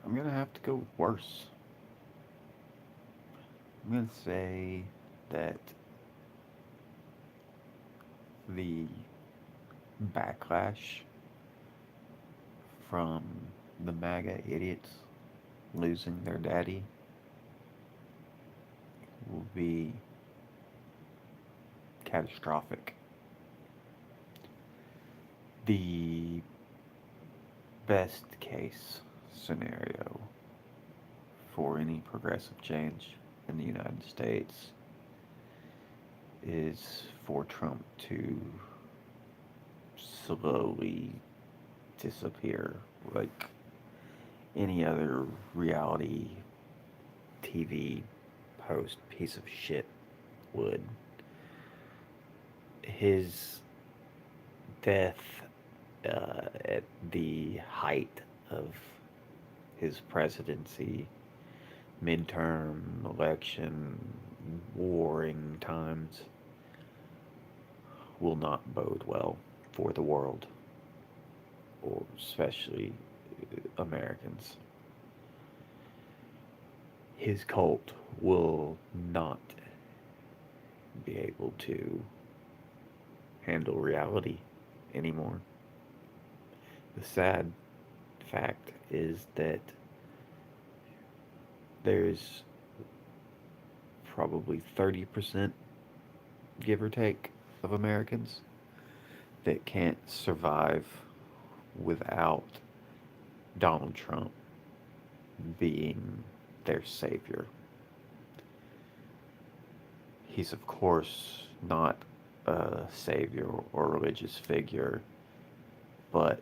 I'm gonna have to go worse. I'm gonna say that the backlash from the MAGA idiots losing their daddy will be catastrophic. The best case scenario for any progressive change in the United States is for Trump to slowly disappear like any other reality TV host piece of shit would. His death at the height of his presidency, midterm election, warring times, will not bode well for the world, or especially Americans. His cult will not be able to handle reality anymore. The sad fact is that there's probably 30%, give or take, of Americans that can't survive without Donald Trump being their savior. He's, of course, not a savior or religious figure, but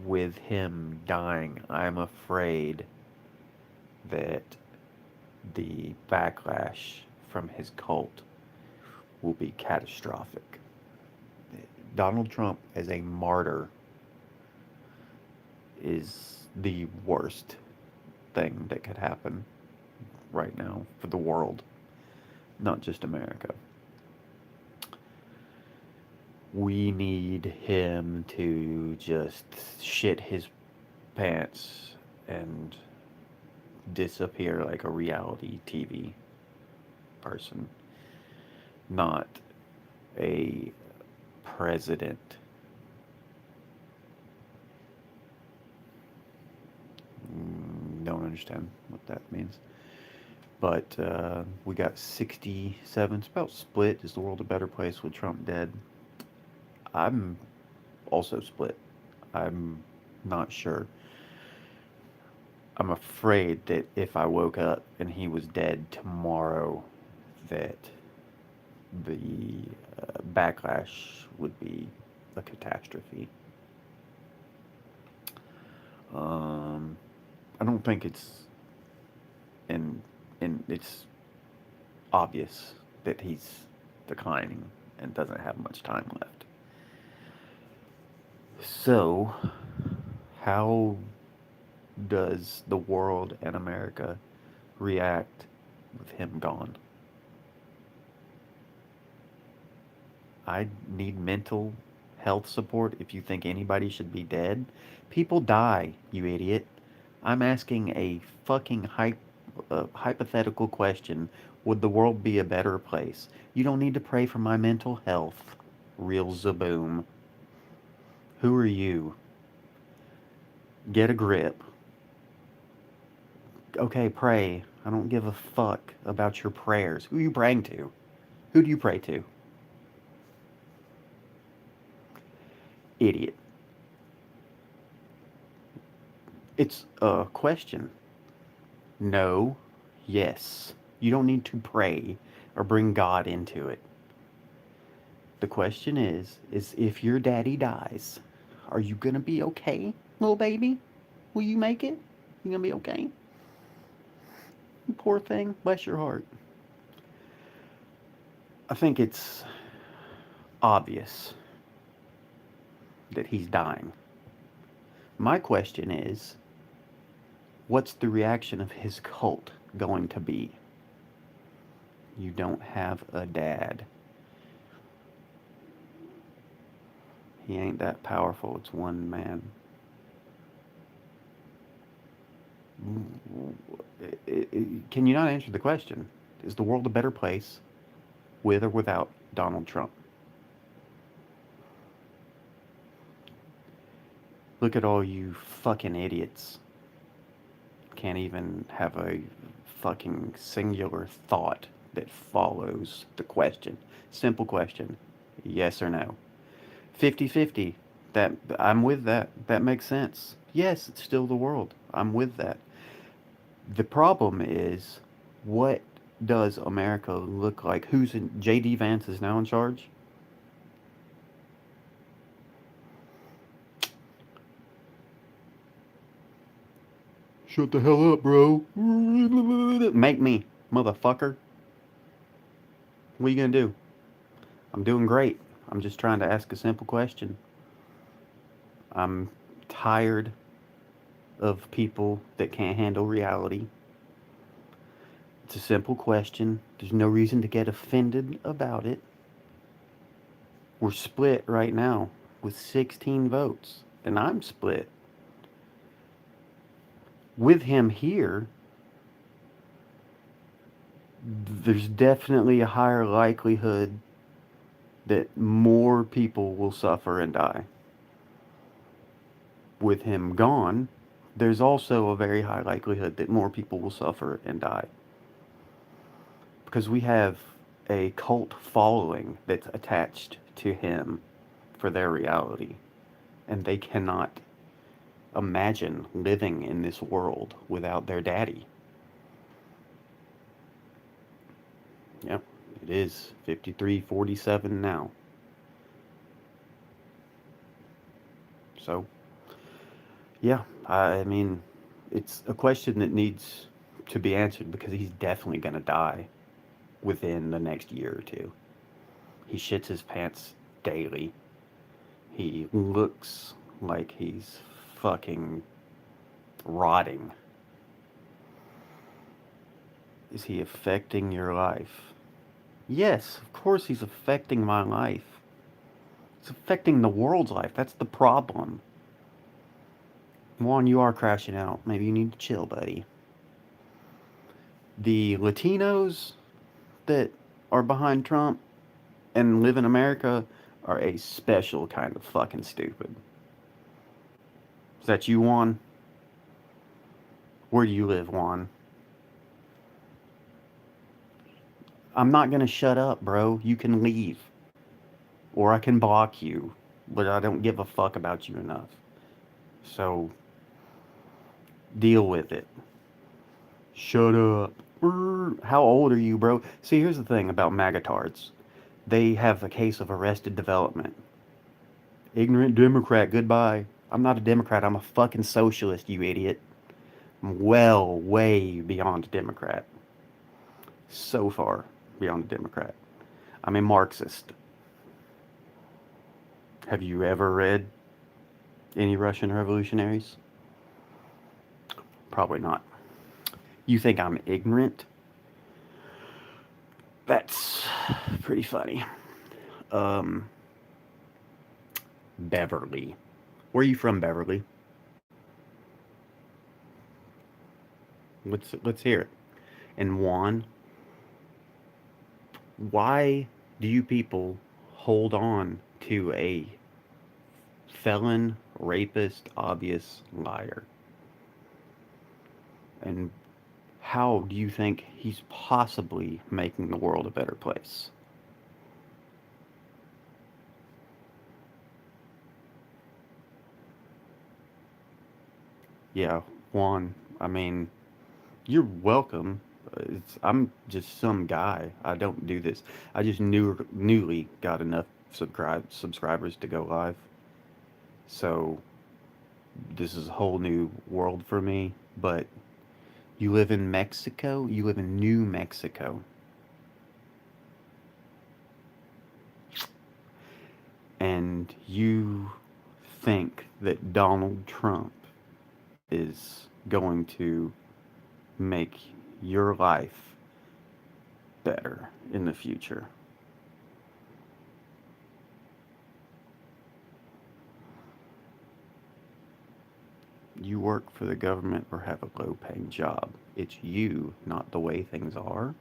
with him dying, I'm afraid that the backlash from his cult will be catastrophic. Donald Trump as a martyr is the worst thing that could happen right now for the world, not just America. We need him to just shit his pants and disappear like a reality TV person, not a president. Don't understand what that means. But we got 67. It's about split. Is the world a better place with Trump dead? I'm also split. I'm not sure. I'm afraid that if I woke up and he was dead tomorrow, that the backlash would be a catastrophe. Um, I don't think it's and it's obvious that he's declining and doesn't have much time left. So, how does the world and America react with him gone? I need mental health support if you think anybody should be dead. People die, you idiot. I'm asking a fucking hypothetical question. Would the world be a better place? You don't need to pray for my mental health. Real Zaboom. Who are you? Get a grip. Okay, pray. I don't give a fuck about your prayers. Who are you praying to? Who do you pray to? Idiot. It's a question. No. Yes. You don't need to pray or bring God into it. The question is if your daddy dies, are you gonna be okay, little baby? Will you make it? You gonna be okay? Poor thing. Bless your heart. I think it's obvious that he's dying. My question is, what's the reaction of his cult going to be? You don't have a dad. He ain't that powerful. It's one man. Can you not answer the question? Is the world a better place with or without Donald Trump? Look at all you fucking idiots. Can't even have a fucking singular thought that follows the question. Simple question. Yes or no? 50-50. That I'm with that. That makes sense. Yes, it's still the world. I'm with that. The problem is, what does America look like? Who's in? JD Vance is now in charge. Shut the hell up, bro. Make me, motherfucker. What are you gonna do? I'm doing great. I'm just trying to ask a simple question. I'm tired of people that can't handle reality. It's a simple question. There's no reason to get offended about it. We're split right now with 16 votes, and I'm split. With him here, there's definitely a higher likelihood that more people will suffer and die. With him gone, there's also a very high likelihood that more people will suffer and die. Because we have a cult following that's attached to him for their reality. And they cannot imagine living in this world without their daddy. Yep, it is 53-47 now. So, yeah, I mean, it's a question that needs to be answered because he's definitely going to die within the next year or two. He shits his pants daily. He looks like he's fucking rotting. Is he affecting your life? Yes, of course he's affecting my life. It's affecting the world's life. That's the problem. Juan, you are crashing out. Maybe you need to chill, buddy. The Latinos that are behind Trump and live in America are a special kind of fucking stupid. Is that you, Juan? Where do you live, Juan? I'm not gonna shut up, bro. You can leave. Or I can block you. But I don't give a fuck about you enough. So, deal with it. Shut up. How old are you, bro? See, here's the thing about magatards. They have a case of arrested development. Ignorant Democrat, goodbye. I'm not a Democrat. I'm a fucking socialist, you idiot. I'm well, way beyond a Democrat. So far beyond a Democrat. I'm a Marxist. Have you ever read any Russian revolutionaries? Probably not. You think I'm ignorant? That's pretty funny. Um, Beverly. Where are you from, Beverly? Let's hear it. And Juan, why do you people hold on to a felon, rapist, obvious liar? And how do you think he's possibly making the world a better place? Yeah, Juan, I mean, you're welcome. I'm just some guy. I don't do this. I just newly got enough subscribers to go live. So this is a whole new world for me. But you live in Mexico? You live in New Mexico. And you think that Donald Trump is going to make your life better in the future. you work for the government or have a low paying job. It's you, not the way things are.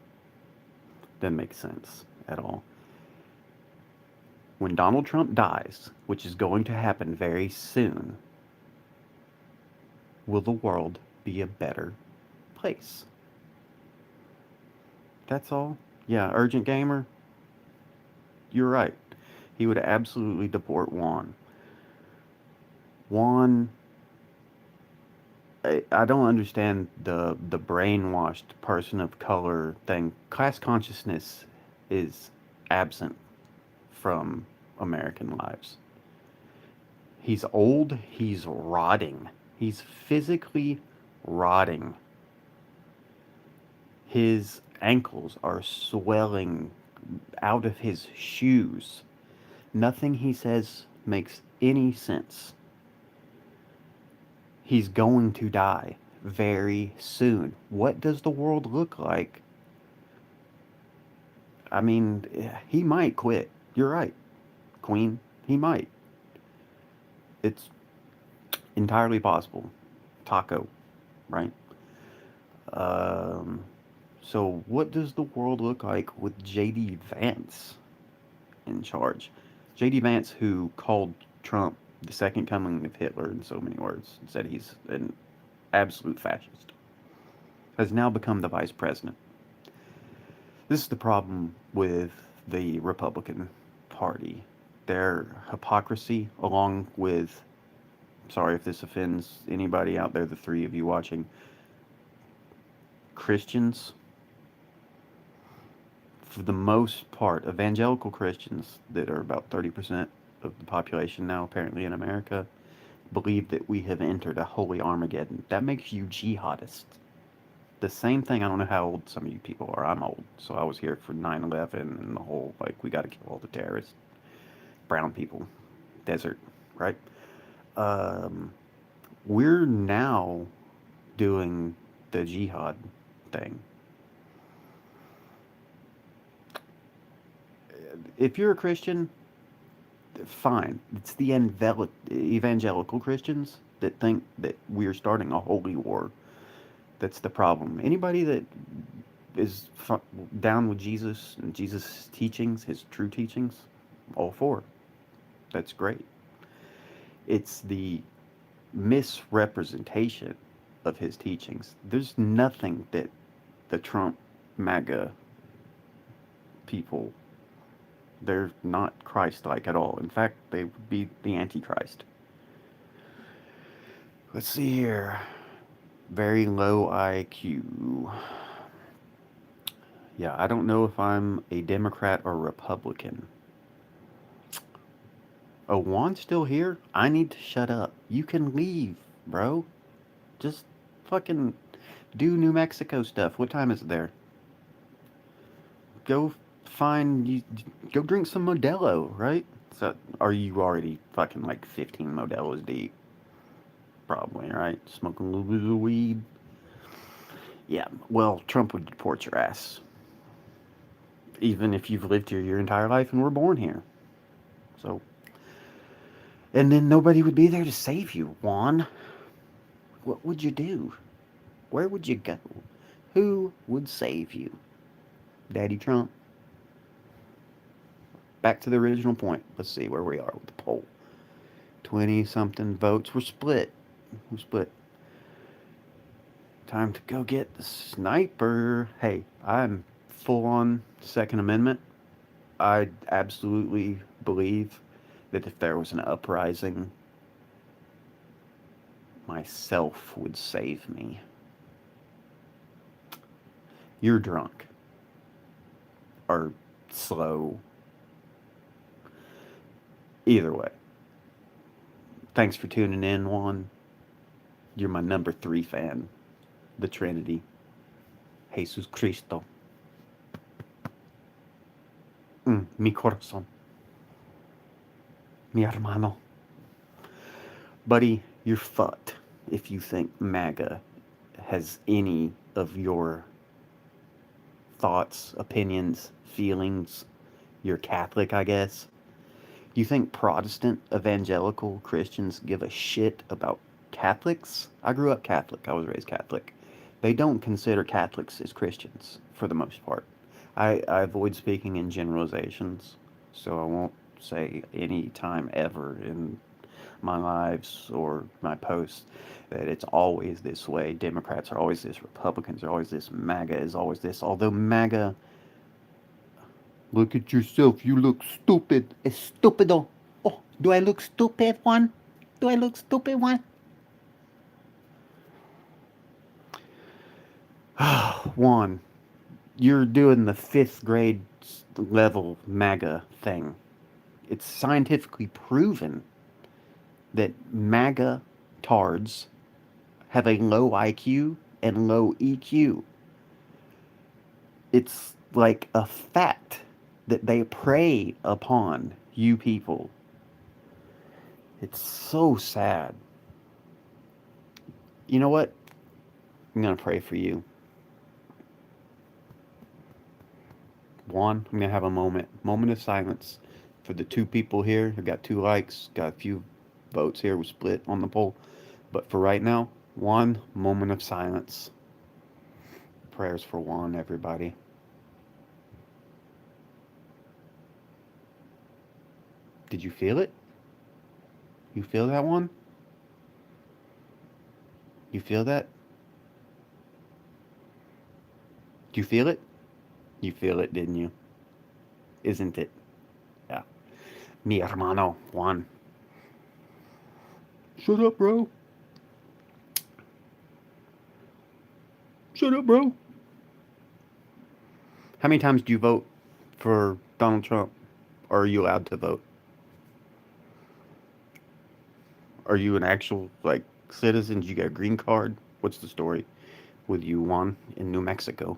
Doesn't make sense at all. When Donald Trump dies, which is going to happen very soon, will the world be a better place? That's all. Yeah, Urgent Gamer, you're right. He would absolutely deport Juan. Juan, I don't understand the brainwashed person of color thing. Class consciousness is absent from American lives. He's old, he's rotting. He's physically rotting. His ankles are swelling out of his shoes. Nothing he says makes any sense. He's going to die very soon. What does the world look like? I mean, he might quit. You're right, Queen. He might. It's entirely possible. Taco, right? Um, so, what does the world look like with J.D. Vance in charge? J.D. Vance, who called Trump the second coming of Hitler in so many words, said he's an absolute fascist, has now become the vice president. This is the problem with the Republican Party. Their hypocrisy, along with, sorry if this offends anybody out there, the three of you watching, Christians, for the most part, evangelical Christians that are about 30% of the population now, apparently in America, believe that we have entered a holy Armageddon. That makes you jihadist. The same thing, I don't know how old some of you people are. I'm old, so I was here for 9/11 and the whole, like, we got to kill all the terrorists. Brown people, desert, right? Um, we're now doing the jihad thing. If you're a Christian, fine. It's the evangelical Christians that think that we're starting a holy war. That's the problem. Anybody that is down with Jesus and Jesus' teachings, his true teachings, all for it. That's great. It's the misrepresentation of his teachings. There's nothing that the Trump MAGA people, they're not Christ-like at all. In fact, they would be the Antichrist. Let's see here. Very low IQ. Yeah, I don't know if I'm a Democrat or Republican. Oh, Juan's still here? I need to shut up. You can leave, bro. Just fucking do New Mexico stuff. What time is it there? Go find you. Go drink some Modelo, right? So, are you already fucking like 15 Modelos deep? Probably, right? Smoking a little bit of weed. Yeah. Well, Trump would deport your ass, even if you've lived here your entire life and were born here. So, and then nobody would be there to save you, Juan. What would you do? Where would you go? Who would save you? Daddy Trump? Back to the original point. Let's see where we are with the poll. 20 something votes were split. Who split? Time to go get the sniper. Hey, I'm full on Second Amendment. I absolutely believe that if there was an uprising, myself would save me. You're drunk. Or slow. Either way. Thanks for tuning in, Juan. You're my number 3 fan. The Trinity. Jesus Cristo. Mi corazón. Mi hermano. Buddy, you're fucked if you think MAGA has any of your thoughts, opinions, feelings. You're Catholic, I guess. You think Protestant evangelical Christians give a shit about Catholics, I grew up Catholic. I was raised Catholic. They don't consider Catholics as Christians for the most part. I avoid speaking in generalizations, so I won't say any time ever in my lives or my posts that it's always this way. Democrats are always this, Republicans are always this, MAGA is always this. Although MAGA, look at yourself, you look stupid. Es stupido. Oh, do I look stupid, Juan? Do I look stupid, Juan? Juan, you're doing the fifth grade level MAGA thing. It's scientifically proven that MAGA tards have a low IQ and low EQ. It's like a fact that they prey upon you people. It's so sad. You know what? I'm going to pray for you. Juan, I'm going to have a moment of silence for the two people here who got 2 likes, got a few votes here, we split on the poll. But for right now, 1 moment of silence. Prayers for Juan, everybody. Did you feel it? You feel that one? You feel that? Do you feel it? You feel it, didn't you? Isn't it? Yeah. Mi hermano, Juan. Shut up, bro. Shut up, bro. How many times do you vote for Donald Trump? Or are you allowed to vote? Are you an actual, like, citizen? Did you get a green card? What's the story with you, Juan, in New Mexico?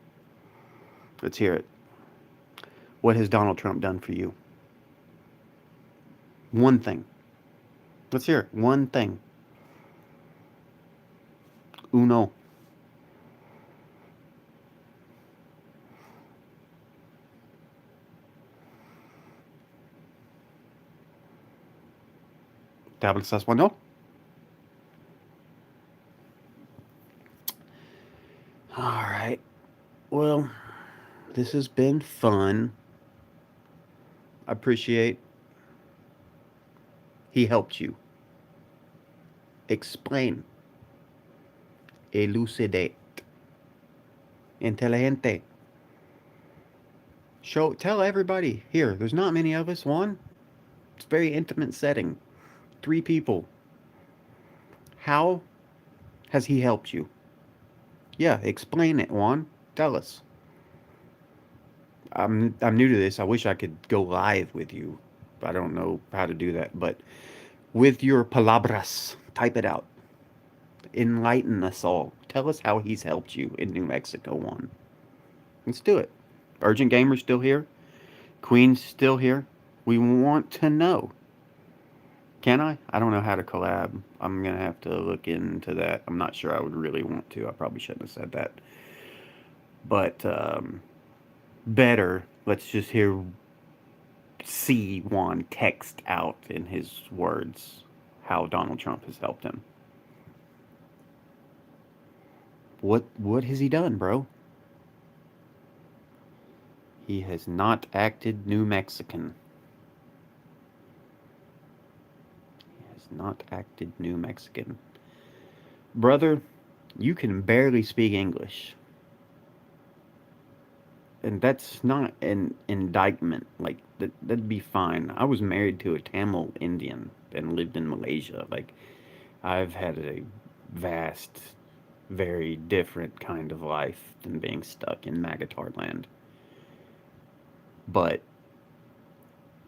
Let's hear it. What has Donald Trump done for you? One thing. Let's hear it. One thing. Uno. ¿Te hablas español? All right. Well, this has been fun. I appreciate he helped you. Explain. Elucidate. Inteligente. Tell everybody here. There's not many of us. One, it's a very intimate setting. 3 people. How has he helped you? Yeah, explain it, Juan. Tell us. I'm new to this. I wish I could go live with you. I don't know how to do that, but with your palabras, type it out. Enlighten us all. Tell us how he's helped you in New Mexico, Juan. Let's do it. Urgent Gamer's still here. Queen's still here. We want to know. Can I? I don't know how to collab. I'm going to have to look into that. I'm not sure I would really want to. I probably shouldn't have said that. But better, let's just see Juan text out in his words how Donald Trump has helped him. What has he done, bro? He has not acted New Mexican. Not acted New Mexican. Brother, you can barely speak English. And that's not an indictment. Like, that'd be fine. I was married to a Tamil Indian and lived in Malaysia. Like, I've had a vast, very different kind of life than being stuck in Magatar land. But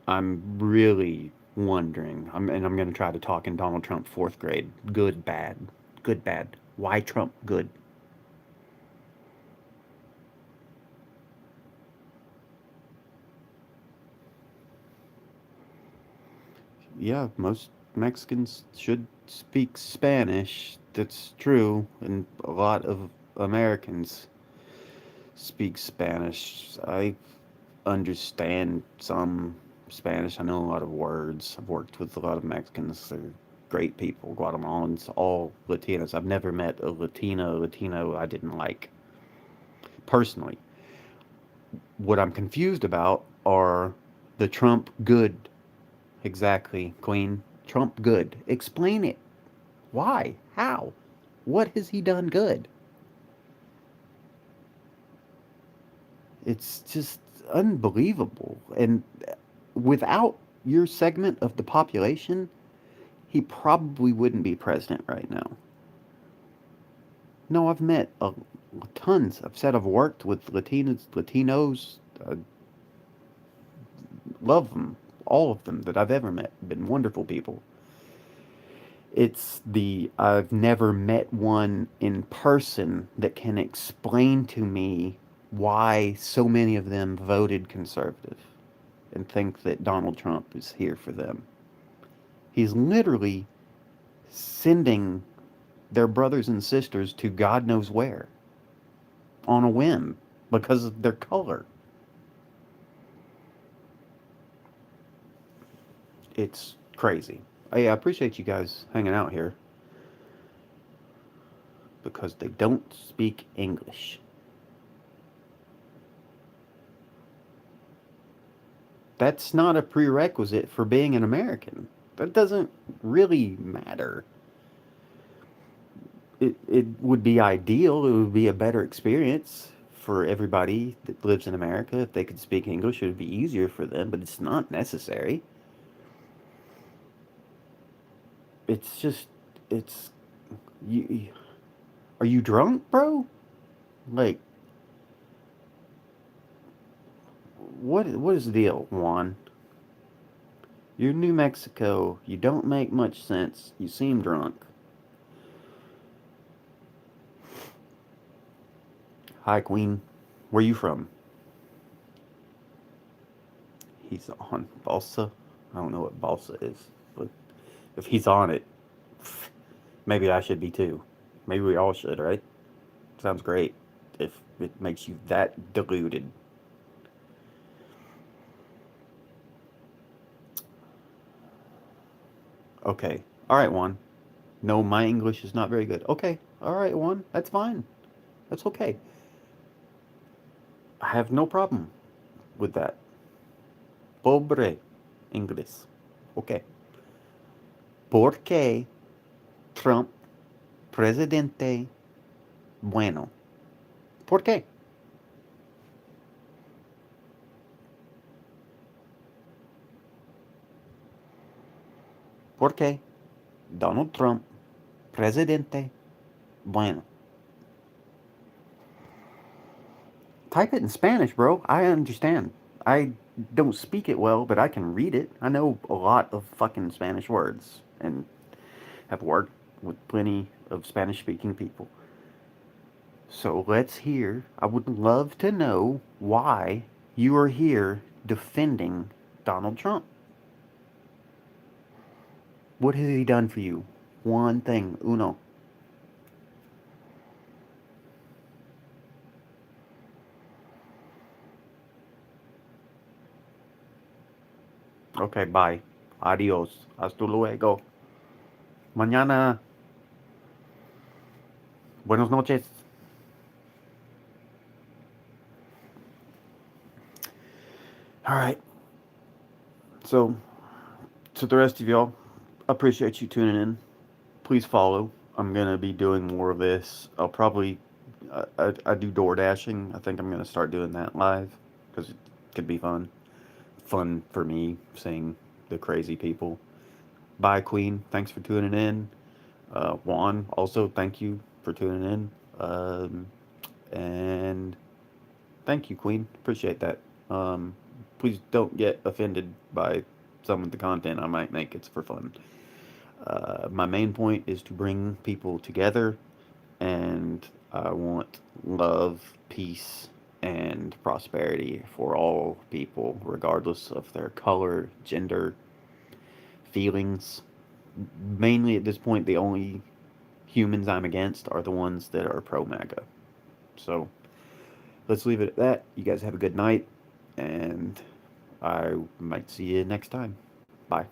I'm really wondering, and I'm going to try to talk in Donald Trump 4th grade. Good, bad. Good, bad. Why Trump good? Yeah, most Mexicans should speak Spanish. That's true. And a lot of Americans speak Spanish. I understand some Spanish. I know a lot of words. I've worked with a lot of Mexicans. They're great people, Guatemalans, all Latinos. I've never met a Latino I didn't like personally. What I'm confused about are the Trump good. Exactly, Queen. Trump good. Explain it. Why? How? What has he done good? It's just unbelievable. And without your segment of the population, he probably wouldn't be president right now. No, I've met tons. I've said I've worked with Latinos. Love them, all of them that I've ever met. Been wonderful people. It's the I've never met one in person that can explain to me why so many of them voted conservative and think that Donald Trump is here for them. He's literally sending their brothers and sisters to God knows where on a whim because of their color. It's crazy. Hey, I appreciate you guys hanging out here because they don't speak English. That's not a prerequisite for being an American. That doesn't really matter. It would be ideal, it would be a better experience for everybody that lives in America. If they could speak English, it would be easier for them, but it's not necessary. It's just, it's, you, are you drunk, bro? Like, what is the deal, Juan? You're New Mexico. You don't make much sense. You seem drunk. Hi, Queen. Where you from? He's on Balsa. I don't know what Balsa is, but if he's on it, maybe I should be too. Maybe we all should, right? Sounds great. If it makes you that deluded. Okay. All right, Juan. No, my English is not very good. Okay. All right, Juan. That's fine. That's okay. I have no problem with that. Pobre English. Okay. ¿Por qué Trump presidente bueno? ¿Por qué? ¿Por qué Donald Trump presidente bueno? Type it in Spanish, bro. I understand. I don't speak it well, but I can read it. I know a lot of fucking Spanish words and have worked with plenty of Spanish speaking people. So let's hear. I would love to know why you are here defending Donald Trump. What has he done for you? One thing. Uno. Okay, bye. Adios. Hasta luego. Mañana. Buenas noches. All right. So, to the rest of y'all, appreciate you tuning in. Please follow. I'm gonna be doing more of this. I'll probably I do door dashing. I think I'm gonna start doing that live because it could be fun. Fun for me seeing the crazy people. Bye, Queen. Thanks for tuning in. Juan, also thank you for tuning in. And thank you, Queen. Appreciate that. Please don't get offended by some of the content I might make. It's for fun. My main point is to bring people together, and I want love, peace, and prosperity for all people, regardless of their color, gender, feelings. Mainly at this point, the only humans I'm against are the ones that are pro MAGA. So let's leave it at that. You guys have a good night, and I might see you next time. Bye.